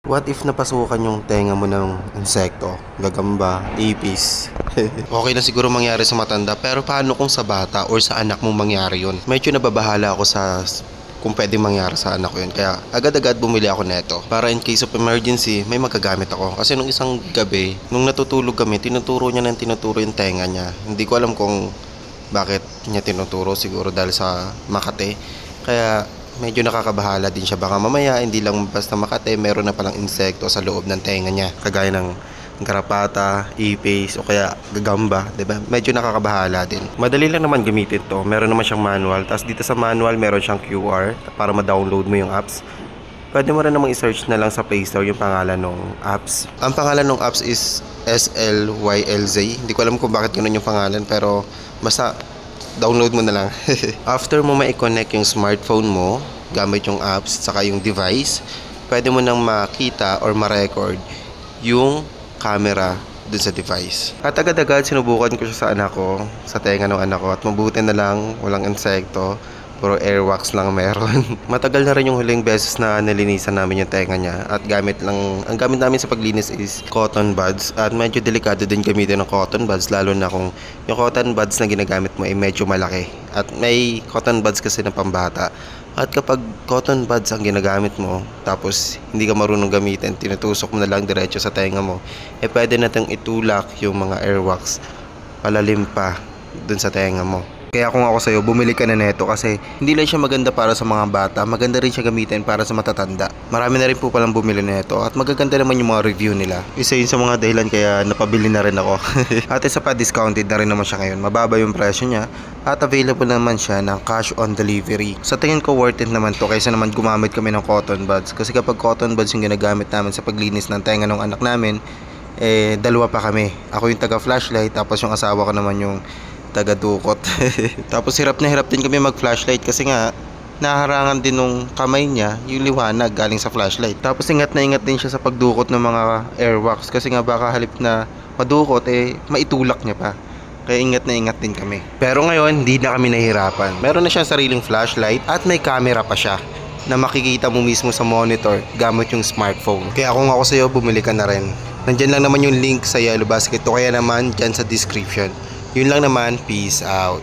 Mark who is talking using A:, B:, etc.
A: What if napasukan yung tenga mo ng insekto, gagamba, ipis? Okay na siguro mangyari sa matanda, pero paano kung sa bata or sa anak mo mangyari yun? Medyo nababahala ako sa kung pwedeng mangyari sa anak ko yun. Kaya agad-agad bumili ako neto. Para in case of emergency, may magagamit ako. Kasi nung isang gabi, nung natutulog kami, tinuturo niya ng tinuturo yung tenga niya. Hindi ko alam kung bakit niya tinuturo, siguro dahil sa Makate. Kaya medyo nakakabahala din siya. Baka mamaya hindi lang basta Makate, meron na palang insekto sa loob ng tenga niya. Kagaya ng garapata, ipis o kaya gagamba, 'di ba? Medyo nakakabahala din. Madali lang naman gamitin 'to. Meron naman siyang manual. Tapos dito sa manual, meron siyang QR para ma-download mo yung apps. Pwede mo rin namang i-search na lang sa Play Store yung pangalan ng apps. Ang pangalan ng apps is SLYLZ. Hindi ko alam kung bakit ganoon yung pangalan, pero basta download mo na lang. After mo ma-connect yung smartphone mo gamit yung apps saka yung device, pwede mo nang makita or ma-record yung camera dun sa device. At agad-agad sinubukan ko siya sa anak ko, sa tenga ng anak ko, at mabuti na lang walang insekto, puro airwax lang meron. Matagal na rin yung huling beses na nilinisan namin yung tenga niya, at ang gamit namin sa paglinis is cotton buds, at medyo delikado din gamitin ng cotton buds, lalo na kung yung cotton buds na ginagamit mo ay medyo malaki. At may cotton buds kasi na pambata. At kapag cotton buds ang ginagamit mo, tapos hindi ka marunong gamitin, tinutusok mo na lang diretso sa tenga mo, pwede nating itulak yung mga airwax palalim pa dun sa tenga mo. Kaya kung ako sa'yo, bumili ka na neto kasi hindi lang siya maganda para sa mga bata, maganda rin siya gamitin para sa matatanda. Marami na rin po palang bumili neto at magaganda naman yung mga review nila. Isa yun sa mga dahilan kaya napabili na rin ako. At isa pa, discounted na rin naman siya ngayon. Mababa yung presyo niya at available naman siya ng cash on delivery. Sa tingin ko worth it naman to kaysa naman gumamit kami ng cotton buds. Kasi kapag cotton buds yung ginagamit namin sa paglinis ng tenga ng anak namin, dalawa pa kami. Ako yung taga flashlight, tapos yung asawa ko naman yung taga-dukot. Tapos hirap na hirap din kami mag-flashlight kasi nga naharangan din nung kamay niya yung liwanag galing sa flashlight. Tapos ingat na ingat din siya sa pagdukot ng mga airwax kasi nga baka halip na madukot maitulak niya pa. Kaya ingat na ingat din kami. Pero ngayon hindi na kami nahihirapan. Meron na siyang sariling flashlight at may camera pa siya na makikita mo mismo sa monitor gamit yung smartphone. Kaya kung ako sa'yo, bumili ka na rin. Nandyan lang naman yung link sa Yellow Basket o kaya naman dyan sa description. Yun lang naman, peace out.